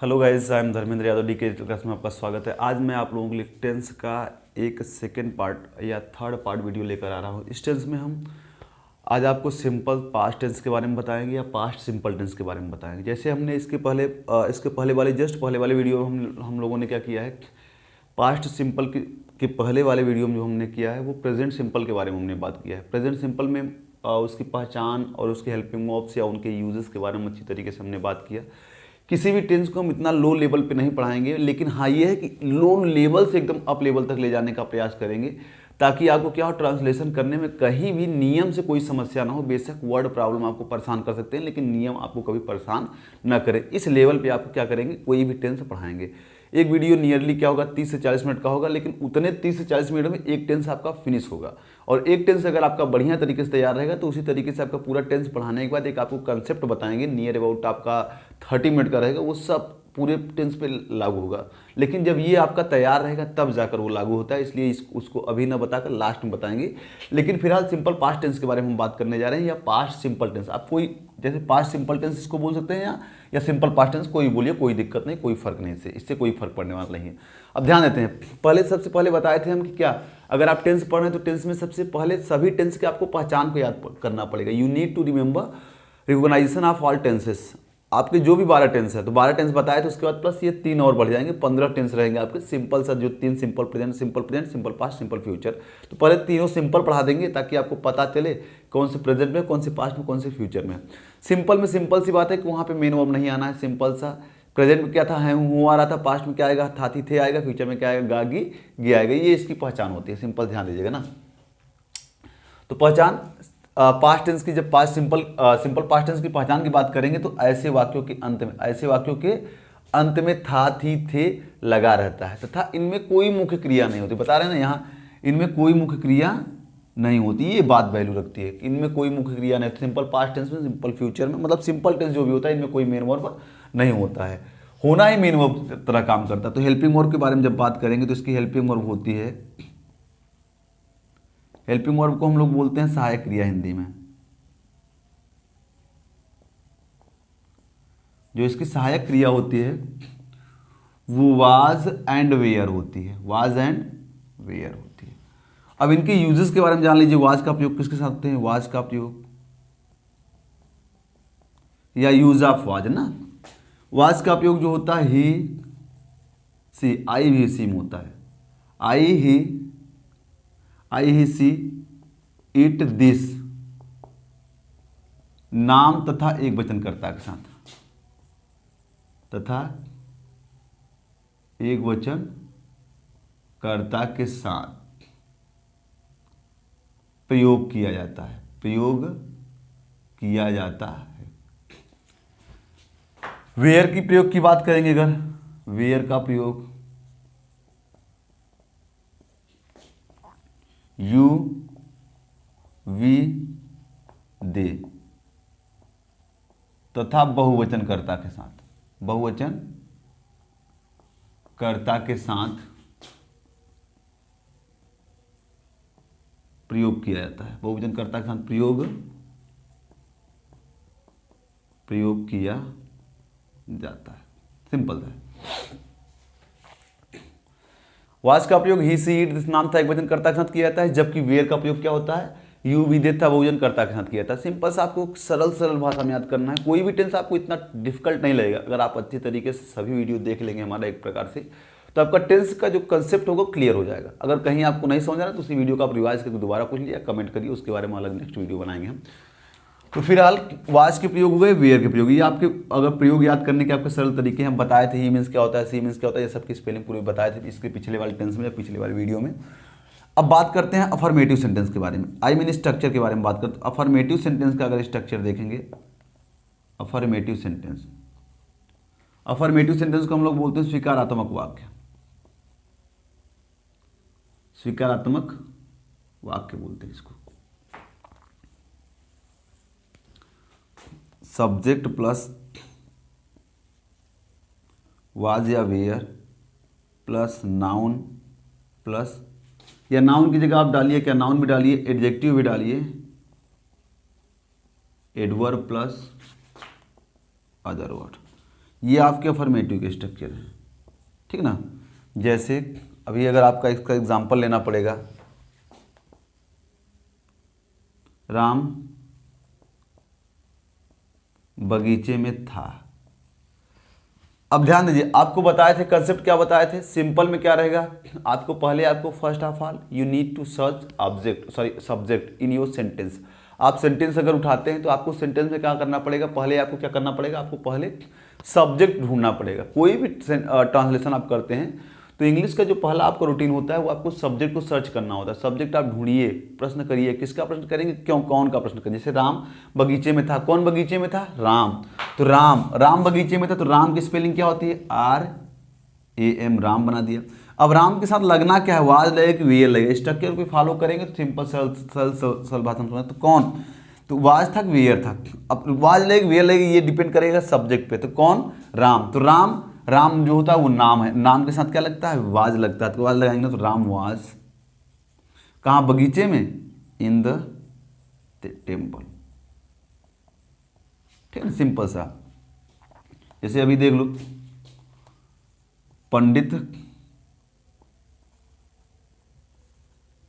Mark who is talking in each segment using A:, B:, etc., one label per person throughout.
A: Hello guys, I am Dharmendra Yadav, D के class में आपका स्वागत है। आज मैं आप लोगों के लिए टेंस का एक सेकेंड पार्ट या थर्ड पार्ट वीडियो लेकर आ रहा हूँ। इस टेंस में हम आज आपको सिंपल पास्ट टेंस के बारे में बताएंगे या पास्ट सिंपल टेंस के बारे में बताएंगे। जैसे हमने इसके पहले वाले पहले वाले वीडियो में हम लोगों ने क्या किया है, पास्ट सिंपल के पहले वाले वीडियो में जो हमने किया है वो प्रेजेंट सिंपल के बारे में हमने बात किया है। प्रेजेंट सिंपल में उसकी पहचान और उसके हेल्पिंग वर्ब्स या उनके यूजेस के बारे में अच्छी तरीके से हमने बात किया। किसी भी टेंस को हम इतना लो लेवल पे नहीं पढ़ाएंगे, लेकिन हाँ ये है कि लो लेवल से एकदम अप लेवल तक ले जाने का प्रयास करेंगे, ताकि आपको क्या हो, ट्रांसलेशन करने में कहीं भी नियम से कोई समस्या ना हो। बेशक वर्ड प्रॉब्लम आपको परेशान कर सकते हैं, लेकिन नियम आपको कभी परेशान ना करें। इस लेवल पे आपको क्या करेंगे, कोई भी टेंस पढ़ाएंगे। एक वीडियो नियरली क्या होगा, 30 से 40 मिनट का होगा, लेकिन उतने 30 से 40 मिनट में एक टेंस आपका फिनिश होगा। और एक टेंस अगर आपका बढ़िया तरीके से तैयार रहेगा तो उसी तरीके से आपका पूरा टेंस पढ़ाने के बाद एक आपको कंसेप्ट बताएंगे, नियर अबाउट आपका 30 मिनट का रहेगा, वो सब पूरे टेंस पे लागू होगा। लेकिन जब ये आपका तैयार रहेगा तब जाकर वो लागू होता है, इसलिए उसको अभी ना बताकर लास्ट में बताएंगे। लेकिन फिलहाल सिंपल पास्ट टेंस के बारे में हम बात करने जा रहे हैं, या पास्ट सिंपल टेंस। आप कोई जैसे पास्ट सिंपल टेंस इसको बोल सकते हैं या सिंपल पास्ट टेंस, कोई बोलिए, कोई दिक्कत नहीं, कोई फर्क नहीं, इससे कोई फर्क पड़ने वाला नहीं है। अब ध्यान देते हैं, सबसे पहले बताए थे हम कि क्या, अगर आप टेंस पढ़ रहे हैं तो टेंस में सबसे पहले सभी टेंस के आपको पहचान को याद करना पड़ेगा। You need to remember recognisation of all tenses. आपके जो भी 12 टेंस है तो 12 टेंस बताए, तो उसके बाद प्लस ये 3 और बढ़ जाएंगे, 15 टेंस रहेंगे आपके सिंपल सा, जो 3 simple present, simple past, simple future. तो पहले तीनों सिंपल पढ़ा देंगे ताकि आपको पता चले कौन से प्रेजेंट में, कौन से पास्ट में, कौन से फ्यूचर में। सिंपल में सिंपल सी बात है कि वहाँ पे मेन वर्ब नहीं आना है, सिंपल सा। प्रेजेंट में क्या था, है हूँ आ रहा था, पास्ट में क्या आएगा, था थी थे आएगा, फ्यूचर में क्या आएगा, गागी गी आएगा। ये इसकी पहचान होती है, सिंपल, ध्यान दीजिएगा ना। तो पहचान पास्ट टेंस की, जब पास्ट सिंपल पास्ट टेंस की पहचान की बात करेंगे तो ऐसे वाक्यों के अंत में था थी थे लगा रहता है तथा इनमें कोई मुख्य क्रिया नहीं होती। बता रहे हैं ना, यहाँ इनमें कोई मुख्य क्रिया नहीं होती, ये बात वैल्यू रखती है कि इनमें कोई मुख्य क्रिया नहीं होती। सिंपल पास्ट टेंस में, सिंपल फ्यूचर में, मतलब सिंपल टेंस जो भी होता है इनमें कोई मेन वर्ब नहीं होता है, होना ही मेन वर्ब तरह काम करता है। तो हेल्पिंग वर्ब के बारे में जब बात करेंगे तो इसकी हेल्पिंग वर्ब होती है, हेल्पिंग वर्ब को हम लोग बोलते हैं सहायक क्रिया हिंदी में। जो इसकी सहायक क्रिया होती है वो वाज एंड वेयर होती है, वाज एंड वेयर होती है। अब इनके यूजेस के बारे में जान लीजिए। वाज का प्रयोग किसके साथ होते हैं, वाज का प्रयोग या यूज ऑफ वाज ना। वाज का प्रयोग जो होता है ही सी, आई भी सी में होता है, आई ही सी इट दिस, नाम तथा एक वचनकर्ता के साथ, तथा एक वचनकर्ता के साथ प्रयोग किया जाता है, प्रयोग किया जाता है। वेयर की प्रयोग की बात करेंगे, अगर वेयर का प्रयोग यू वी दे तथा बहुवचनकर्ता के साथ, बहुवचनकर्ता के साथ प्रयोग किया जाता है, बहुवचनकर्ता के साथ प्रयोग किया जाता है, सिंपल है। वाज का प्रयोग ही सी इट दिस नाम था एक वचनकर्ता के साथ किया जाता है, जबकि वेयर का प्रयोग क्या होता है, यू वी दे था बहुवचनकर्ता के साथ किया जाता है। सिंपल सा आपको सरल भाषा में याद करना है, कोई भी टेंस आपको इतना डिफिकल्ट नहीं लगेगा। अगर आप अच्छी तरीके से सभी वीडियो देख लेंगे हमारा एक प्रकार से, तो आपका टेंस का जो कंसेप्ट होगा क्लियर हो जाएगा। अगर कहीं आपको नहीं समझ आ रहा तो उसी वीडियो को आप रिवाइज करके दोबारा पूछ लिया, कमेंट करिए, उसके बारे में अलग नेक्स्ट वीडियो बनाएंगे हम। तो फिलहाल वाज के प्रयोग हो गए, वेयर के प्रयोग, ये आपके अगर प्रयोग याद करने के आपके सरल तरीके हम बताए थे। ही मीन्स क्या होता है, सी मीन्स क्या होता है, ये सबकी स्पेलिंग पूरी बताए थे इसके पिछले वाले टेंस में या पिछले वाले वीडियो में। अब बात करते हैं अफर्मेटिव सेंटेंस के बारे में, आई मीन स्ट्रक्चर के बारे में बात करते हैं। अफर्मेटिव सेंटेंस का अगर स्ट्रक्चर देखेंगे, अफर्मेटिव सेंटेंस को हम लोग बोलते हैं स्वीकारात्मक वाक्य, स्वीकारात्मक वाक्य बोलते हैं इसको। सब्जेक्ट प्लस वाज या वेयर प्लस नाउन प्लस, या नाउन की जगह आप डालिए, क्या नाउन भी डालिए, एडजेक्टिव भी डालिए, एडवर्ब प्लस अदर वर्ड। ये आपके अफर्मेटिव के स्ट्रक्चर है, ठीक ना। जैसे अभी अगर आपका इसका एग्जांपल लेना पड़ेगा, राम बगीचे में था। अब ध्यान दीजिए, आपको बताए थे कंसेप्ट, क्या बताए थे, सिंपल में क्या रहेगा, आपको पहले आपको first of all you need to search subject in your sentence. आप सेंटेंस अगर उठाते हैं तो आपको सेंटेंस में क्या करना पड़ेगा, पहले आपको क्या करना पड़ेगा, आपको पहले सब्जेक्ट ढूंढना पड़ेगा। कोई भी ट्रांसलेशन आप करते हैं तो इंग्लिश का जो पहला आपका रूटीन होता है वो आपको सब्जेक्ट को सर्च करना होता है। सब्जेक्ट आप ढूंढिए, प्रश्न करिए, किसका प्रश्न करेंगे, क्यों, कौन का प्रश्न करिए। जैसे राम बगीचे में था, कौन बगीचे में था, राम। तो राम बगीचे में था, तो राम की स्पेलिंग क्या होती है, RAM, राम बना दिया। अब राम के साथ लगना क्या है, वाज लगेगा कि वेयर लगेगा। स्ट्रक्चर को फॉलो करेंगे तो सिंपल सरल भाषा में, तो कौन, तो वाज था कि वेयर था। अब वाज लगेगा वेयर लगेगा, ये डिपेंड करेगा सब्जेक्ट पे। तो कौन, राम। तो राम जो होता है वो नाम है, नाम के साथ क्या लगता है, वाज लगता है। तो वाज लगाएंगे तो राम वाज कहाँ, बगीचे में, इन द टेम्पल, ठीक है, सिंपल सा। जैसे अभी देख लो, पंडित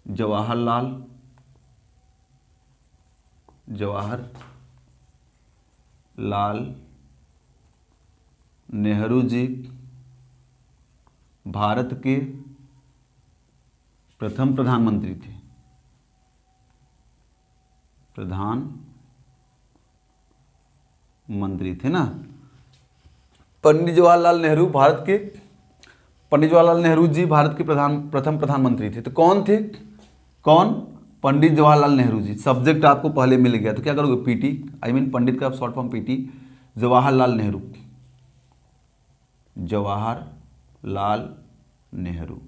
A: जवाहरलाल नेहरू जी भारत के प्रथम प्रधानमंत्री थे। प्रधानमंत्री थे ना। पंडित जवाहरलाल नेहरू जी भारत के प्रथम प्रधानमंत्री थे। तो कौन थे, कौन, पंडित जवाहरलाल नेहरू जी। सब्जेक्ट आपको पहले मिल गया, तो क्या करोगे, पीटी, पंडित का short form PT, Jawaharlal Nehru.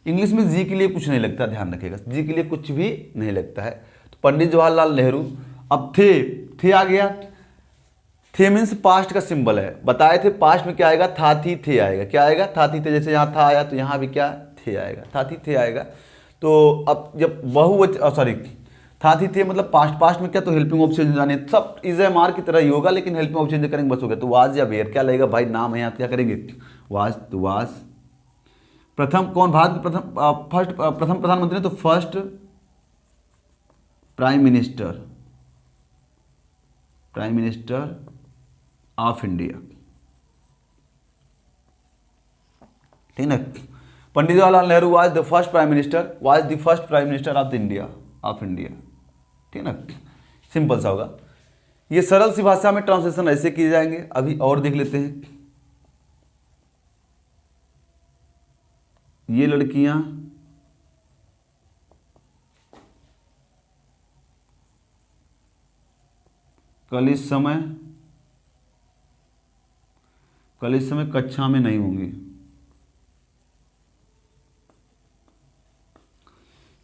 A: English में जी के लिए कुछ नहीं लगता, ध्यान रखिएगा, जी के लिए कुछ भी नहीं लगता है। तो पंडित जवाहरलाल नेहरू। अब थे आ गया, थे मीन्स पास्ट का सिंबल है। बताए थे पास्ट में क्या आएगा, था थी थे आएगा। क्या आएगा, था थी थे। जैसे यहाँ था आया तो यहाँ भी क्या, थे आएगा, था थी थे आएगा। तो अब जब था थी थे मतलब पास्ट में क्या, तो हेल्पिंग ऑफ चेंज जाने, सब इज एम आर की तरह ही होगा, लेकिन हेल्पिंग ऑफ चेंज करेंगे बस हो गया। तो वाज या वेयर क्या लगेगा भाई, नाम है यहाँ, क्या करेंगे, वाज। तो वाज प्रथम कौन, भारत के प्रथम प्रधानमंत्री, तो first prime minister of India, ठीक ना। Pandit Jawaharlal Nehru was the first prime minister of India, ठीक ना। सिंपल सा होगा। ये सरल सी भाषा में ट्रांसलेशन ऐसे किए जाएंगे। अभी और देख लेते हैं। ये लड़कियां कल इस समय कक्षा में नहीं होंगी।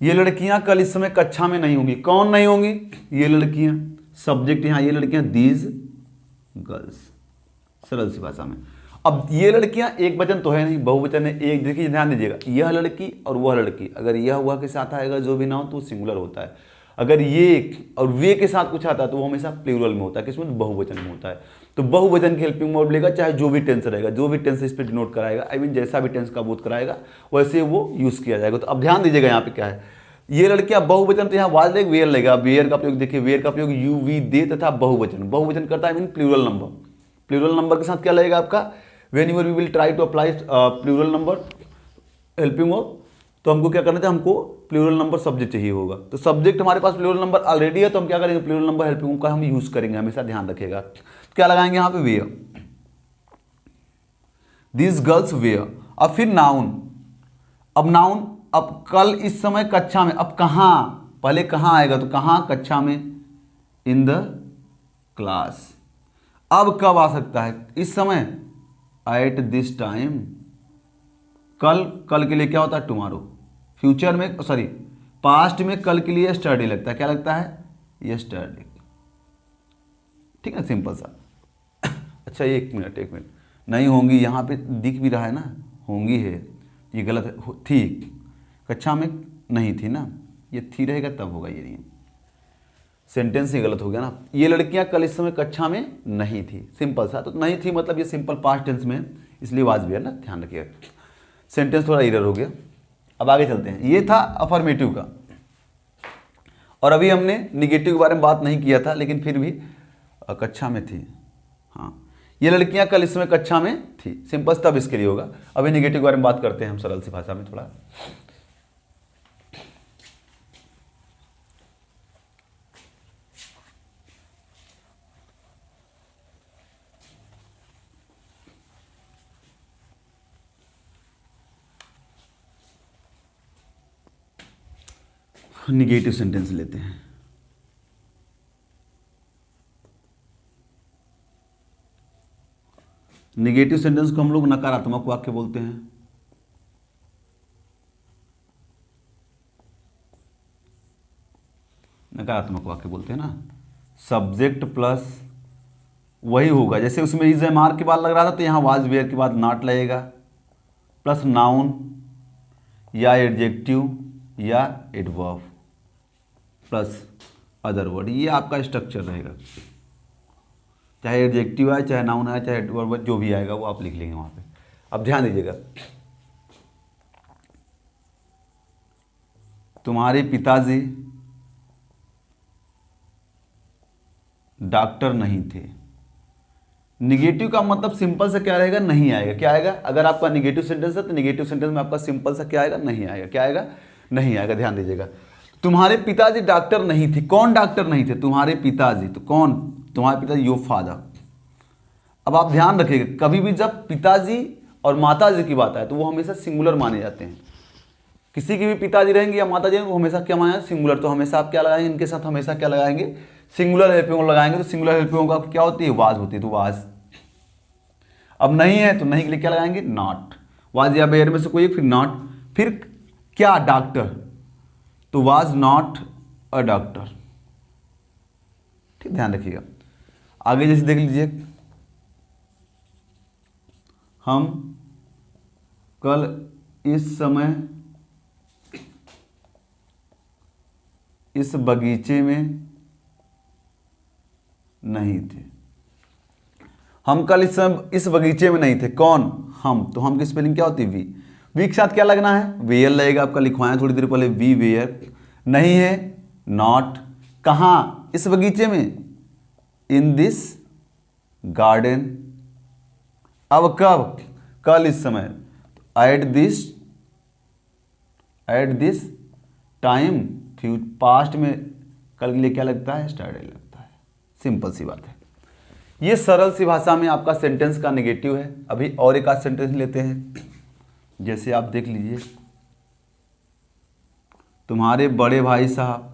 A: ये लड़कियां कल इस समय कक्षा में नहीं होंगी। कौन नहीं होंगी, ये लड़कियां। सब्जेक्ट यहां, ये लड़कियां दीज गर्ल्स, सरल सी भाषा में। अब ये लड़कियां एक वचन तो है नहीं, बहुवचन है। एक देखिए, ध्यान दीजिएगा, यह लड़की और वह लड़की, अगर यह हुआ के साथ आएगा जो भी ना हो तो सिंगुलर होता है। अगर ये और वे के साथ कुछ आता है तो वो हमेशा प्लूरल में होता है, किसमें, बहुवचन में होता है। तो बहुवचन की हेल्पिंग मोड लेगा, चाहे जो भी टेंस रहेगा, जो भी टेंस इस पर डिनोट कराएगा, जैसा भी टेंस का बोध कराएगा वैसे वो यूज किया जाएगा। तो अब ध्यान दीजिएगा यहाँ पे क्या है, ये लड़कियां बहुवचन, तो यहाँ वाज लेग वेयर लेगा। वेयर का प्रयोग देखिए, वेयर का प्रयोग यू वी दे तथा बहुवचन करता है प्लूरल नंबर के साथ क्या लगेगा आपका, when your we will try to apply plural number helping of, तो हमको क्या करना था, हमको प्लूरल नंबर सब्जेक्ट चाहिए होगा। तो सब्जेक्ट हमारे पास प्लूरल नंबर ऑलरेडी है, तो हम क्या करेंगे, प्लूरल नंबर हेल्पिंग का हम यूज करेंगे, हमेशा ध्यान रखिएगा। तो क्या लगाएंगे यहाँ पे, वेयर, दिस गर्ल्स वेयर। अब फिर नाउन, अब कल इस समय कक्षा में, अब कहाँ, पहले कहाँ आएगा, तो कहाँ, कक्षा में, इन द क्लास। अब कब आ सकता है, इस समय, एट दिस टाइम। कल के लिए क्या होता है, टुमारो। फ्यूचर में, पास्ट में कल के लिए यस्टरडे लगता है। क्या लगता है, यस्टरडे, ठीक है, सिंपल सा। अच्छा, एक मिनट नहीं होंगी, यहाँ पे दिख भी रहा है ना, होंगी है, ये गलत है, थी, कक्षा में नहीं थी ना, ये थी रहेगा तब होगा ये नहीं। सेंटेंस ही गलत हो गया ना। ये लड़कियां कल इस समय कक्षा में नहीं थी, सिंपल सा, तो नहीं थी मतलब ये सिंपल पास्ट टेंस में है, इसलिए वाजबी है ना, ध्यान रखिएगा। सेंटेंस थोड़ा एरर हो गया। अब आगे चलते हैं। ये था अफर्मेटिव का, और अभी हमने निगेटिव के बारे में बात नहीं किया था, लेकिन फिर भी कक्षा में थी। हाँ, ये लड़कियां कल इस समय कक्षा में थी, सिंपल तब इसके लिए होगा। अभी निगेटिव के बारे में बात करते हैं हम सरल सी भाषा में थोड़ा। निगेटिव सेंटेंस लेते हैं। निगेटिव सेंटेंस को हम लोग नकारात्मक वाक्य बोलते हैं। नकारात्मक वाक्य बोलते हैं ना। सब्जेक्ट प्लस वही होगा, जैसे उसमें इज एम आर के बाद लग रहा था, तो यहाँ वाज वेयर के बाद नॉट लगेगा, प्लस नाउन या एडजेक्टिव या एडवर्ब प्लस अदर वर्ड। ये आपका स्ट्रक्चर रहेगा, चाहे एडजेक्टिव आए, चाहे नाउन आए, चाहे एडवर्ब, जो भी आएगा वो आप लिख लेंगे वहाँ पे। अब ध्यान दीजिएगा, तुम्हारे पिताजी डॉक्टर नहीं थे। निगेटिव का मतलब सिंपल सा क्या रहेगा, नहीं आएगा। क्या आएगा? अगर आपका निगेटिव सेंटेंस है तो निगेटिव सेंटेंस में आपका सिंपल सा क्या आएगा, नहीं आएगा। क्या आएगा? नहीं आएगा। ध्यान दीजिएगा, तुम्हारे पिताजी डॉक्टर नहीं थे। कौन डॉक्टर नहीं थे? तुम्हारे पिताजी। तो कौन? तुम्हारे पिताजी, योर फादर। अब आप ध्यान रखिएगा, कभी भी जब पिताजी और माताजी की बात आए तो वो हमेशा सिंगुलर माने जाते हैं। किसी के भी पिताजी रहेंगे या माताजी रहेंगे, वो हमेशा क्या माने जाते हैं? सिंगुलर। तो हमेशा आप क्या लगाएंगे इनके साथ? हमेशा क्या लगाएंगे? सिंगुलर हेल्पिंग लगाएंगे। तो सिंगुलर हेल्पिंग का क्या होती है? वाज होती है, तो वाज। अब नहीं है तो नहीं के लिए क्या लगाएंगे? नॉट। वाज या वेयर में से कोई, फिर नॉट, फिर क्या? डॉक्टर। तो वाज नॉट अ डॉक्टर। ठीक, ध्यान रखिएगा। आगे जैसे देख लीजिए, हम कल इस समय इस बगीचे में नहीं थे। हम कल इस बगीचे में नहीं थे। कौन? हम। तो हम की स्पेलिंग क्या होती है? वी। वी के साथ क्या लगना है? वेयर लगेगा। आपका लिखवाया थोड़ी देर पहले, वी वेयर। नहीं है, नॉट। कहाँ? इस बगीचे में, इन दिस गार्डन। अब कब? कल इस समय, एट दिस टाइम। पास्ट में कल के लिए क्या लगता है? स्टरडे लगता है। सिंपल सी बात है। ये सरल सी भाषा में आपका सेंटेंस का नेगेटिव है। अभी और एक आध सेंटेंस लेते हैं। जैसे आप देख लीजिए, तुम्हारे बड़े भाई साहब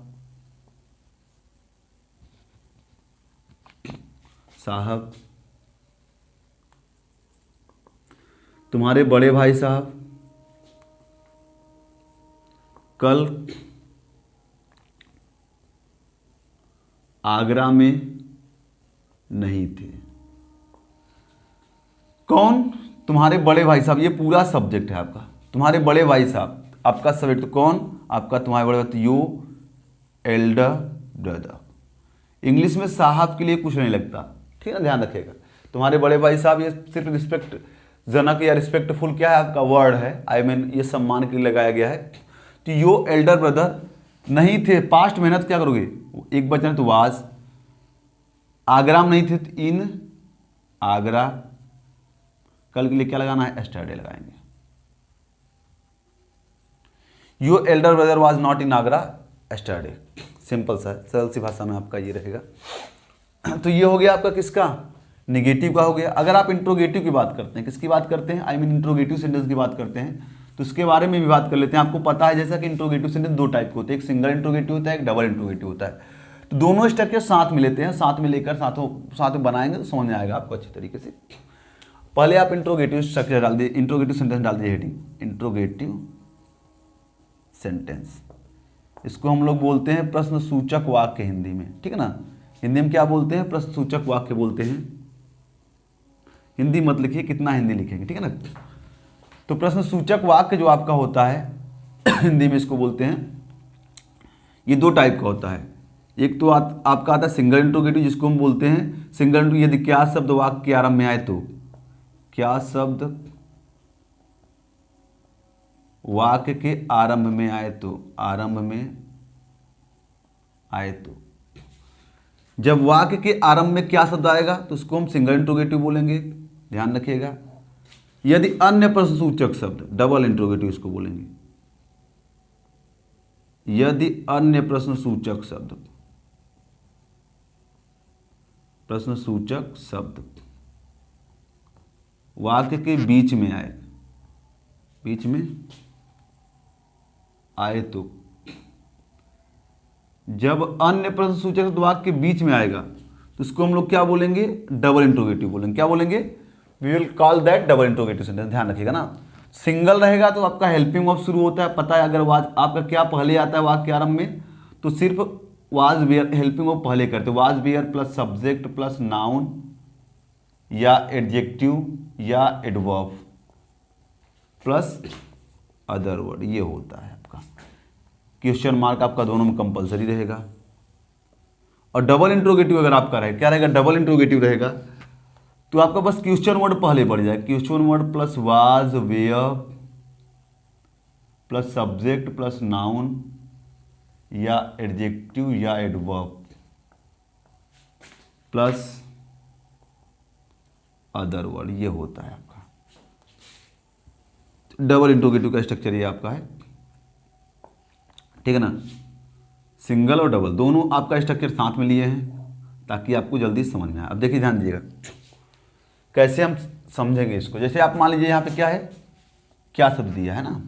A: तुम्हारे बड़े भाई साहब कल आगरा में नहीं थे। कौन? तुम्हारे बड़े भाई साहब। ये पूरा सब्जेक्ट है आपका, तुम्हारे बड़े भाई साहब। आपका सब्जेक्ट तो कौन? आपका तुम्हारे बड़े भाई, यो एल्डर ब्रदर। इंग्लिश में साहब के लिए कुछ नहीं लगता, ठीक है ना, ध्यान रखिएगा। तुम्हारे बड़े भाई साहब, ये सिर्फ रिस्पेक्ट जनक या रिस्पेक्टफुल क्या है आपका वर्ड है, आई मीन ये सम्मान के लिए लगाया गया है। तो यो एल्डर ब्रदर नहीं थे, पास्ट मेहनत क्या करोगे? एक बचन तो वाज। आगरा में नहीं थे तो इन आगरा। कल के लिए क्या लगाना है? स्टरडे लगाएंगे। Your elder brother was not in Agra yesterday. Simple सा, सरल सी भाषा में आपका ये रहेगा। तो ये हो गया आपका किसका? निगेटिव का हो गया। अगर आप इंट्रोगेटिव की बात करते हैं, किसकी बात करते हैं? आई मीन इंट्रोगेटिव सेंटेंस की बात करते हैं, तो उसके बारे में भी बात कर लेते हैं। आपको पता है जैसा कि इंट्रोगेटिव सेंटेंस दो टाइप के होते हैं, एक सिंगल इंट्रोगेटिव होता है, एक डबल इंट्रोगेटिव होता है। तो दोनों स्ट्रक्चर साथ में लेते हैं, साथ में लेकर साथ में बनाएंगे तो समझ में आएगा आपको अच्छी तरीके से। पहले आप इंट्रोगेटिव स्ट्रक्चर डाल दिए, इंट्रोगेटिव सेंटेंस डाल दिए हेडिंग, इंट्रोगेटिव सेंटेंस। इसको हम लोग बोलते हैं प्रश्न सूचक वाक्य हिंदी में, ठीक है ना। हिंदी में क्या बोलते हैं? प्रश्न सूचक वाक्य बोलते हैं। हिंदी मत लिखिए, कितना हिंदी लिखेंगे, ठीक है ना। तो प्रश्न सूचक वाक्य जो आपका होता है हिंदी में इसको बोलते हैं, ये दो टाइप का होता है। एक तो आपका आता है सिंगल इंट्रोगेटिव, जिसको हम बोलते हैं सिंगल इंट्रोगेटिव। यदि क्या शब्द वाक्य के आरंभ में आए तो, क्या शब्द वाक्य के आरंभ में आए तो, आरंभ में आए तो, जब वाक्य के आरंभ में क्या शब्द आएगा तो उसको हम सिंगल इंट्रोगेटिव बोलेंगे, ध्यान रखिएगा। यदि अन्य प्रश्नसूचक शब्द, डबल इंट्रोगेटिव इसको बोलेंगे। यदि अन्य प्रश्नसूचक शब्द, प्रश्नसूचक शब्द वाक्य के बीच में आए, बीच में आए तो, जब अन्य प्रश्नसूचक शब्द वाक्य के बीच में आएगा तो उसको हम लोग क्या बोलेंगे, डबल इंट्रोगेटिव बोलेंगे। क्या बोलेंगे, we will call that double interrogative sentence. ध्यान रखिएगा ना, सिंगल रहेगा तो आपका हेल्पिंग वर्ब शुरू होता है, पता है। अगर आपका क्या पहले आता है वाक्य आरंभ में, तो सिर्फ वाज वेयर हेल्पिंग वर्ब पहले करते, was were plus subject plus noun या एडजेक्टिव या एडवर्ब प्लस अदर वर्ड, ये होता है आपका। क्वेश्चन मार्क आपका दोनों में कंपलसरी रहेगा। और डबल इंट्रोगेटिव अगर आपका रहेगा, क्या रहेगा, डबल इंट्रोगेटिव रहेगा तो आपका बस क्वेश्चन वर्ड पहले बढ़ जाए, question word plus was were plus subject plus noun या एडजेक्टिव या एडवर्ब प्लस अदर वर्ड, ये होता है आपका डबल इंट्रोगेटिव का स्ट्रक्चर। ये आपका है, ठीक है ना। सिंगल और डबल दोनों आपका स्ट्रक्चर साथ में लिए हैं ताकि आपको जल्दी समझ में आए। अब देखिए, ध्यान दीजिएगा कैसे हम समझेंगे इसको। जैसे आप मान लीजिए यहाँ पे क्या है, क्या शब्द दिया है ना,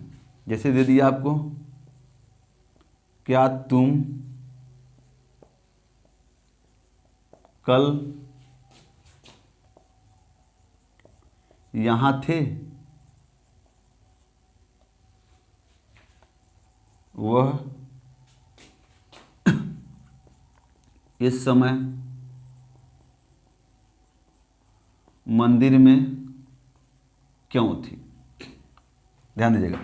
A: जैसे दे दिया आपको, क्या तुम कल यहां थे, वह इस समय मंदिर में क्यों थी। ध्यान दीजिएगा,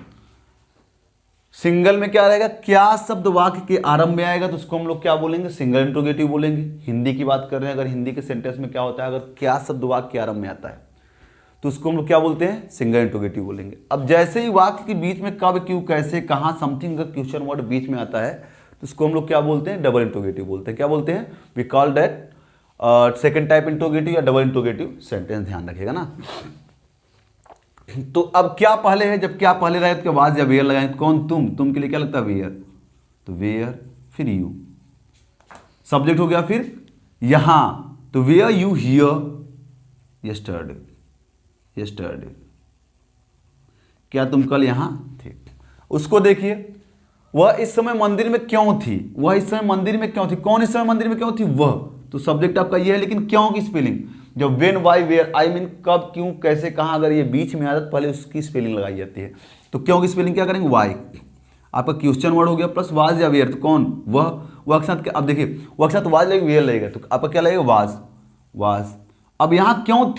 A: सिंगल में क्या रहेगा, क्या शब्द वाक्य के आरंभ में आएगा तो उसको हम लोग क्या बोलेंगे, सिंगल इंट्रोगेटिव बोलेंगे। हिंदी की बात कर रहे हैं, अगर हिंदी के सेंटेंस में क्या होता है, अगर क्या शब्द वाक्य के आरंभ में आता है तो उसको हम लोग क्या बोलते हैं, सिंगल इंट्रोगेटिव बोलेंगे। अब जैसे ही वाक्य के बीच में कब, क्यों, कैसे, कहां, समथिंग का क्वेश्चन वर्ड बीच में आता है तो उसको हम लोग क्या बोलते हैं, डबल इंट्रोगेटिव बोलते हैं। क्या बोलते हैं, we call that second type interrogative या डबल इंट्रोगेटिव सेंटेंस। ध्यान रखिएगा ना। तो अब क्या पहले है, जब क्या पहले रहे तो वाज या वेयर लगाएं। कौन, तुम के लिए क्या लगता है, वेयर, तो वेयर फिर यू, सब्जेक्ट हो गया, फिर यहां तो were you here yesterday, yesterday, क्या तुम कल यहां थे। उसको देखिए, वह इस समय मंदिर में क्यों थी, वह इस समय मंदिर में क्यों थी, कौन इस समय मंदिर में क्यों थी, वह, तो सब्जेक्ट आपका ये है। लेकिन क्यों की स्पेलिंग, जब when, why, where, I mean कब, क्यों, कैसे, कहां, अगर ये बीच में आता है तो पहले उसकी स्पेलिंग लगाई जाती है। तो क्यों की स्पेलिंग क्या करेंगे, वाई, आपका क्वेश्चन वर्ड हो गया प्लस वाज या वेयर, तो कौन, वह के साथ, अब देखिए वह के साथ वाज लगेगा, वेयर लगेगा, तो आपका क्या लगेगा, वाज, वाज। अब यहां क्यों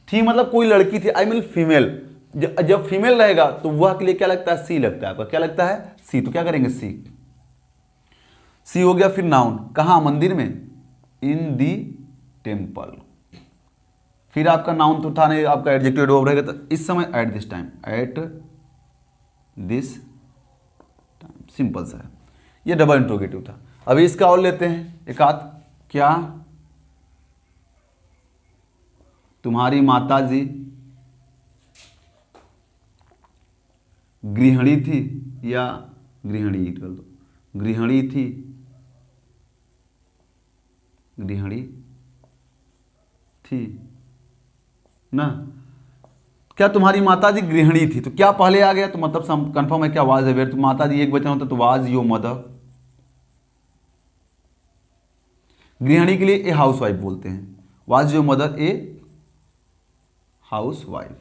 A: थी मतलब कोई लड़की थी, आई मीन फीमेल। जब फीमेल रहेगा तो वह के लिए क्या लगता है, सी लगता है, आपका क्या लगता है, सी। तो क्या करेंगे, सी हो गया। फिर नाउन, कहां, मंदिर में, इन दी टेम्पल। फिर आपका नाउन तो था नहीं, आपका एडजेक्टिव एडवर्ब रहेगा, तो इस समय, at this time, at this time, simple सा है। ये डबल इंट्रोगेटिव था। अभी इसका और लेते हैं एक आध, क्या तुम्हारी माताजी गृहिणी थी, या गृहिणी कर दो, गृहिणी थी, गृहिणी थी ना, क्या तुम्हारी माताजी गृहिणी थी, तो क्या पहले आ गया, तो मतलब कंफर्म है क्या, वाज है वेयर, तो माताजी एक वचन होता तो वाज योर मदर। गृहिणी के लिए ए हाउस वाइफ बोलते हैं, was your mother a house wife,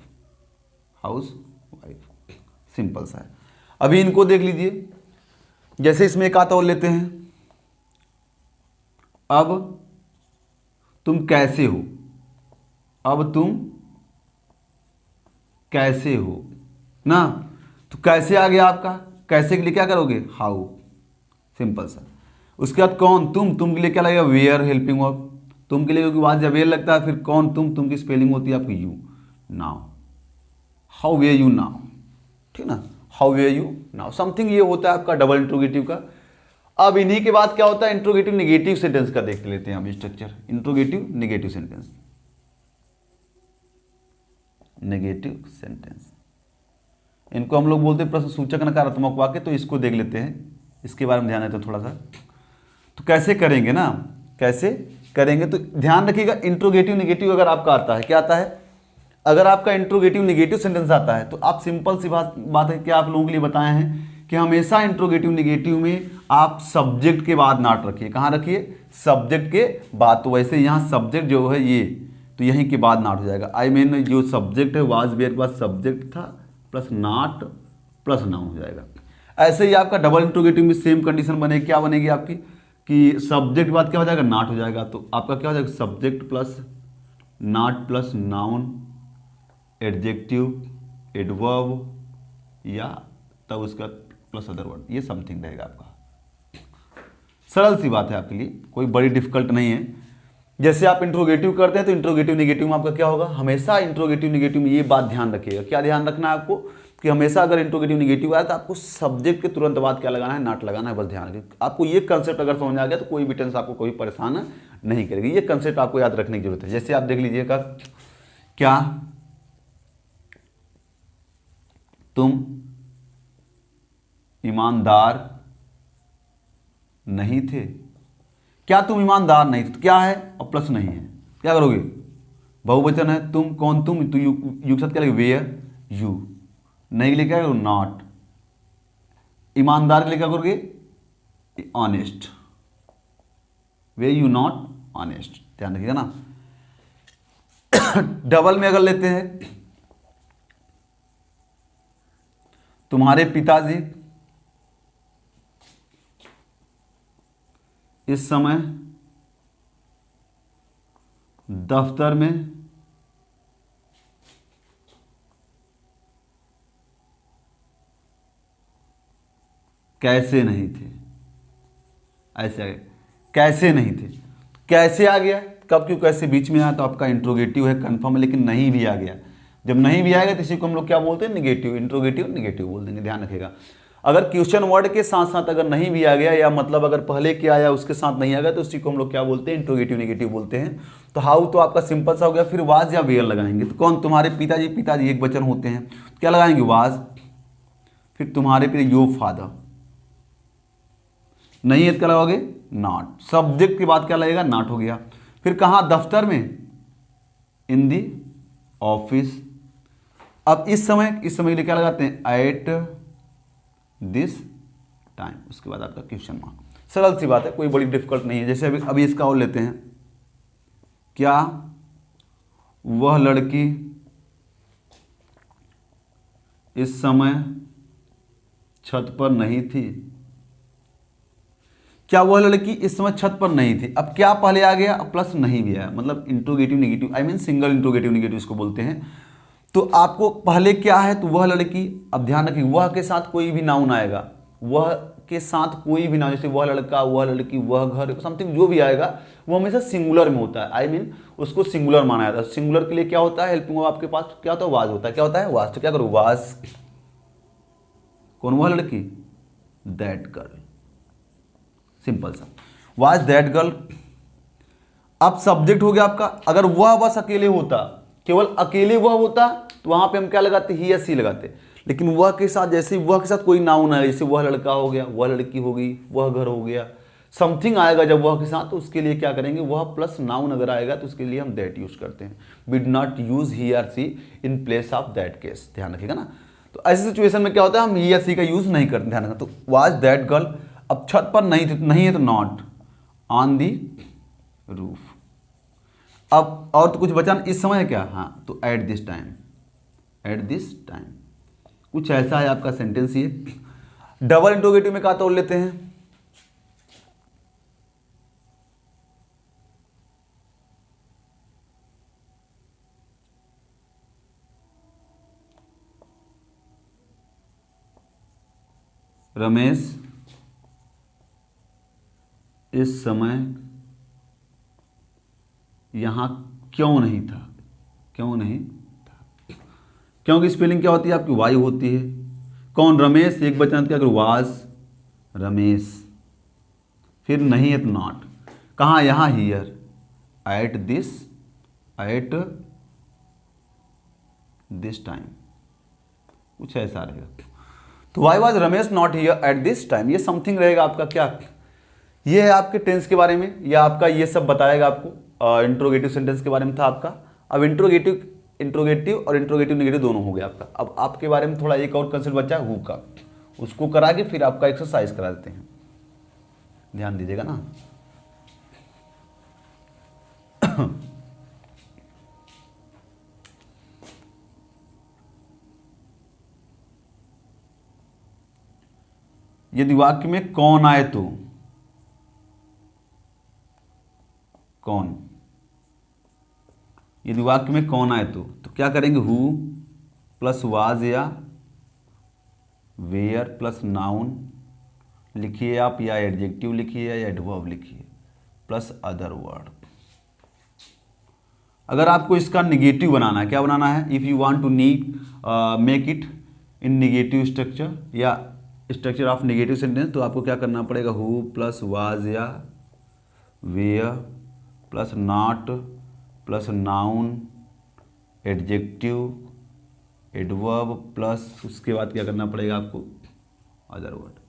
A: house wife, simple सा है। अभी इनको देख लीजिए, जैसे इसमें एक आता और लेते हैं, अब तुम कैसे हो, अब तुम कैसे हो ना, तो कैसे आ गया आपका, कैसे के लिए क्या करोगे, हाउ, सिंपल सा। उसके बाद कौन, तुम के लिए क्या लगेगा, वेयर हेल्पिंग वर्ब, तुम के लिए क्योंकि वहां जब वेयर लगता है, फिर कौन, तुम की स्पेलिंग होती है आपकी you, now, how were you now, ठीक ना, how were you now, something, ये होता है आपका डबल इंट्रोगेटिव का। अब इन्हीं के बाद क्या होता है, इंट्रोगेटिव नेगेटिव सेंटेंस का देख लेते हैं हम structure, interrogative negative sentence, negative sentence, इनको हम लोग बोलते हैं प्रश्न सूचक नकारात्मक वाक्य, तो इसको देख लेते हैं, इसके बारे में ध्यान देते हैं थोड़ा सा। तो कैसे करेंगे ना, कैसे करेंगे, तो ध्यान रखिएगा, इंट्रोगेटिव नेगेटिव अगर आपका आता है, क्या आता है, अगर आपका इंट्रोगेटिव नेगेटिव सेंटेंस आता है तो आप सिंपल सी बात है कि आप लोगों के लिए बताए हैं कि हमेशा इंट्रोगेटिव नेगेटिव में आप सब्जेक्ट के बाद नॉट रखिए, कहाँ रखिए, सब्जेक्ट के बाद। तो वैसे यहाँ सब्जेक्ट जो है ये, तो यहीं के बाद नॉट हो जाएगा, आई मीन जो सब्जेक्ट है वाज वेयर के बाद सब्जेक्ट था प्लस नॉट प्लस नाउन हो जाएगा। ऐसे ही आपका डबल इंट्रोगेटिव में सेम कंडीशन बनेगी, क्या बनेगी आपकी, कि सब्जेक्ट बाद क्या हो जाएगा, नॉट हो जाएगा, तो आपका क्या हो जाएगा, subject plus not plus noun, adjective, adverb, या तब उसका प्लस अदर वर्ड, ये समथिंग रहेगा आपका। सरल सी बात है आपके लिए, कोई बड़ी डिफिकल्ट नहीं है। जैसे आप इंट्रोगेटिव करते हैं तो इंट्रोगेटिव नेगेटिव में आपका क्या होगा, हमेशा इंट्रोगेटिव नेगेटिव में ये बात ध्यान रखिएगा, क्या ध्यान रखना है आपको, कि हमेशा अगर इंट्रोगेटिव नेगेटिव आया तो आपको सब्जेक्ट के तुरंत बाद क्या लगाना है, नॉट लगाना है, बस ध्यान रखिए। आपको ये कंसेप्ट अगर समझ आ गया तो कोई भी टेंस आपको कोई परेशान नहीं करेगी, ये कंसेप्ट आपको याद रखने की जरूरत है। जैसे आप देख लीजिएगा, क्या तुम ईमानदार नहीं थे, क्या तुम ईमानदार नहीं थे, तो क्या है और प्लस नहीं है, क्या करोगे, बहुवचन है, तुम कौन, तुम, तो यू के साथ क्या लगेगा, वेयर यू, नहीं के लिए क्या करोगे, नॉट, ईमानदार के लिए क्या करोगे, honest, way you not honest, ध्यान रखिएगा ना। डबल में अगर लेते हैं, तुम्हारे पिताजी इस समय दफ्तर में कैसे नहीं थे, ऐसे आ गया, कैसे नहीं थे, कैसे आ गया, कब क्यों कैसे बीच में आया, तो आपका इंट्रोगेटिव है, कंफर्म है, लेकिन नहीं भी आ गया, जब नहीं भी आएगा तो इसी को हम लोग क्या बोलते हैं, निगेटिव, इंट्रोगेटिव नेगेटिव बोल देंगे, ध्यान रखिएगा। अगर क्वेश्चन वर्ड के साथ साथ अगर नहीं भी आ गया, या मतलब अगर पहले क्या आया उसके साथ नहीं आ गया, तो उसी को हम लोग क्या बोलते हैं, इंट्रोगेटिव नेगेटिव बोलते हैं। तो हाउ तो आपका सिंपल सा हो गया, फिर वाज या वेयर लगाएंगे, तो कौन, तुम्हारे पिताजी, पिताजी एक वचन होते हैं, क्या लगाएंगे, वाज, फिर तुम्हारे पिता योर फादर, नहीं है तो क्या लगाओगे, नॉट, सब्जेक्ट के बाद क्या लगेगा, नॉट हो गया, फिर कहाँ, दफ्तर में, इन दी ऑफिस। अब इस समय के लिए क्या लगाते हैं, एट दिस टाइम, उसके बाद आपका क्वेश्चन मार्क। सरल सी बात है, कोई बड़ी डिफिकल्ट नहीं है। जैसे अभी इसका और लेते हैं, क्या वह लड़की इस समय छत पर नहीं थी, क्या वह लड़की इस समय छत पर नहीं थी। अब क्या पहले आ गया, अब प्लस नहीं भी आया, मतलब interrogative negative, I mean single interrogative negative इसको बोलते हैं। तो आपको पहले क्या है, तो वह लड़की, अब ध्यान रखिए, वह के साथ कोई भी नाउन आएगा, वह के साथ कोई भी नाउन, जैसे वह लड़का, वह लड़की, वह घर, समथिंग जो भी आएगा वो हमेशा सिंगुलर में होता है, आई मीन उसको सिंगुलर माना जाता है। सिंगुलर के लिए क्या होता है, हेल्पिंग वर्ब आपके पास क्या होता है, वाज होता है, क्या होता है, वाज। तो क्या करो, वाज, कौन, वह लड़की, दैट गर्ल, सिंपल सा, वाज दैट गर्ल। अब सब्जेक्ट हो गया आपका, अगर वह बस अकेले होता, केवल अकेले वह होता, तो वहां पे हम क्या लगाते, ही या सी लगाते, लेकिन वह के साथ, जैसे वह के साथ कोई नाउन आया, जैसे वह लड़का हो गया, वह लड़की हो गई, वह घर हो गया, समथिंग आएगा जब वह के साथ, तो उसके लिए क्या करेंगे, वह प्लस नाउन अगर आएगा तो उसके लिए हम दैट यूज करते हैं। We do not use he और she in place of that case, ध्यान रखिएगा ना। तो ऐसी सिचुएशन में क्या होता है, हम ही या सी का यूज नहीं करते, ध्यान रखना। तो वाज दैट गर्ल, अब छत पर नहीं थी, नहीं है तो नॉट, ऑन दी रूफ। अब और तो कुछ बचा, इस समय है क्या, हाँ, तो at this time, at this time, कुछ ऐसा है आपका सेंटेंस ये। डबल इंट्रोगेटिव में क्या तोड़ लेते हैं, रमेश इस समय यहाँ क्यों नहीं था, क्यों नहीं था। क्यों की स्पेलिंग क्या होती है आपकी, वाई होती है। कौन, रमेश, एक बचन क्या करो, वाज रमेश। फिर नहीं है तो नॉट। कहाँ, यहाँ हियर, एट दिस टाइम, कुछ ऐसा रहेगा। तो why was Ramesh not here at this time, ये समथिंग रहेगा आपका क्या, ये है आपके टेंस के बारे में। या आपका ये सब बताएगा आपको। इंट्रोगेटिव सेंटेंस के बारे में था आपका। अब इंट्रोगेटिव और इंट्रोगेटिव नेगेटिव दोनों हो गया आपका। अब आपके बारे में थोड़ा एक और कंसेप्ट बचा है हु का, उसको करा के फिर आपका एक्सरसाइज करा देते हैं, ध्यान दीजिएगा ना। यदि वाक्य में कौन आए तो, कौन, यदि वाक्य में कौन आए तो क्या करेंगे, हु प्लस वाज या वेयर प्लस नाउन लिखिए आप, या एडजेक्टिव लिखिए या एडवर्ब लिखिए प्लस अदर वर्ड। अगर आपको इसका निगेटिव बनाना है, क्या बनाना है, if you want to make it in negative structure या स्ट्रक्चर ऑफ निगेटिव सेंटेंस, तो आपको क्या करना पड़ेगा, हु प्लस वाज या were plus not plus noun adjective adverb plus उसके बाद क्या करना पड़ेगा आपको, अदर वर्ड।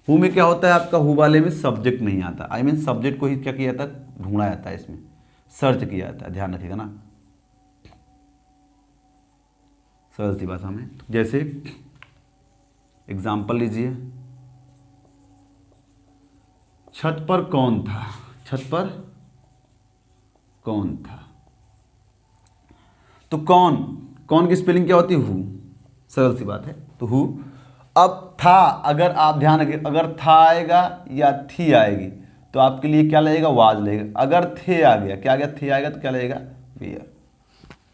A: हु में क्या होता है आपका, हु वाले में सब्जेक्ट नहीं आता, आई मीन सब्जेक्ट को ही क्या किया जाता है, ढूंढा जाता है, इसमें सर्च किया जाता है, ध्यान रखिएगा ना, सरल सी भाषा में। जैसे एग्जाम्पल लीजिए, छत पर कौन था, छत पर कौन था। तो कौन की स्पेलिंग क्या होती है, हु, सरल सी बात है। तो हु। अब था, अगर आप ध्यान रखिए, अगर था आएगा या थी आएगी तो आपके लिए क्या लगेगा, वाज लगेगा। अगर थे आ गया, क्या आ गया, थे आएगा तो क्या लगेगा, वेयर,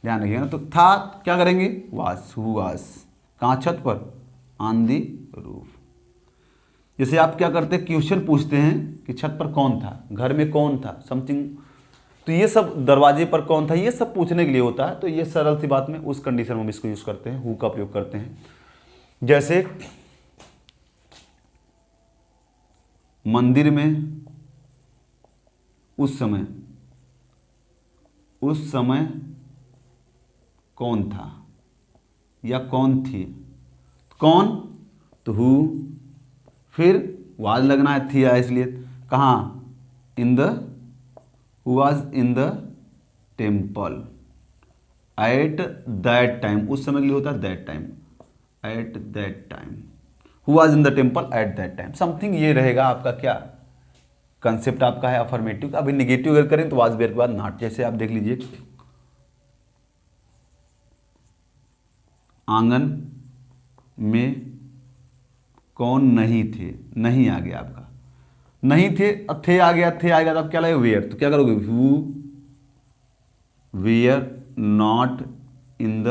A: ध्यान रखिएगा ना। तो था क्या करेंगे, वाज, हु वाज, कहाँ, छत पर, ऑन दी रूफ। जैसे आप क्या करते हैं, क्वेश्चन पूछते हैं कि छत पर कौन था, घर में कौन था, समथिंग, तो ये सब दरवाजे पर कौन था, ये सब पूछने के लिए होता है। तो ये सरल सी बात में उस कंडीशन में हम इसको यूज करते हैं, हु का उपयोग करते हैं। जैसे मंदिर में उस समय कौन था या कौन थी, कौन तो हु, फिर वाज लगना है, थी आया इसलिए, कहाँ, in the, who was in the temple at that time, उस समय के लिए होता है that time, at that time, who was in the temple at that time, something. ये रहेगा आपका क्या कंसेप्ट आपका है अफर्मेटिव। अभी निगेटिव अगर करें तो वाज वेयर के बाद नॉट। जैसे आप देख लीजिए, आंगन में कौन नहीं थे, नहीं आ गया आपका, नहीं थे, अब थे आ गया, थे आएगा तो अब क्या लगेगा, वेयर, तो क्या करोगे, who were not in the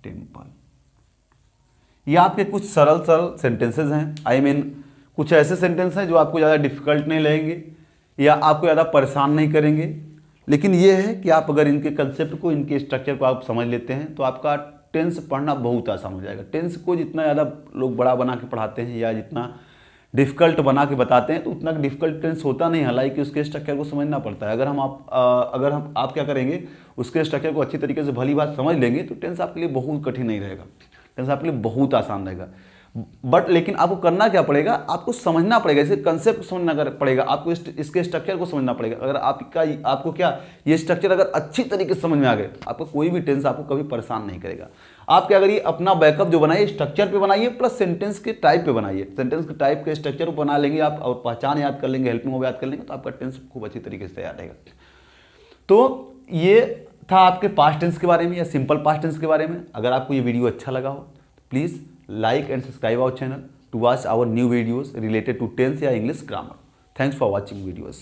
A: temple. ये आपके कुछ सरल सेंटेंसेस हैं, आई मीन कुछ ऐसे सेंटेंस हैं जो आपको ज़्यादा डिफिकल्ट नहीं लगेंगे या आपको ज़्यादा परेशान नहीं करेंगे। लेकिन ये है कि आप अगर इनके कंसेप्ट को, इनके स्ट्रक्चर को आप समझ लेते हैं तो आपका टेंस पढ़ना बहुत आसान हो जाएगा। टेंस को जितना ज़्यादा लोग बड़ा बना के पढ़ाते हैं या जितना डिफ़िकल्ट बना के बताते हैं तो उतना डिफ़िकल्ट टेंस होता नहीं, हालांकि उसके स्ट्रक्चर को समझना पड़ता है। अगर आप क्या करेंगे, उसके स्ट्रक्चर को अच्छी तरीके से भली बात समझ लेंगे तो टेंस आपके लिए बहुत कठिन नहीं रहेगा, टेंस आपके लिए बहुत आसान रहेगा। बट लेकिन आपको करना क्या पड़ेगा, आपको समझना पड़ेगा, इसे कंसेप्ट समझना पड़ेगा, आपको इसके स्ट्रक्चर को समझना पड़ेगा। अगर आपको क्या ये स्ट्रक्चर अगर अच्छी तरीके से समझ में आ गए, आपको कोई भी टेंस आपको कभी परेशान नहीं करेगा। आप क्या करिए, अपना बैकअप जो बनाइए स्ट्रक्चर पे बनाइए प्लस सेंटेंस के टाइप पे बनाइए। सेंटेंस के टाइप के स्ट्रक्चर को बना लेंगे आप और पहचान याद कर लेंगे, हेल्पिंग वर्ब याद कर लेंगे तो आपका टेंस खूब अच्छी तरीके से तैयार रहेगा। तो ये था आपके पास्ट टेंस के बारे में या सिंपल पास्ट टेंस के बारे में। अगर आपको ये वीडियो अच्छा लगा हो तो please like and subscribe our channel to watch our new videos related to tense या English grammar. Thanks for watching videos.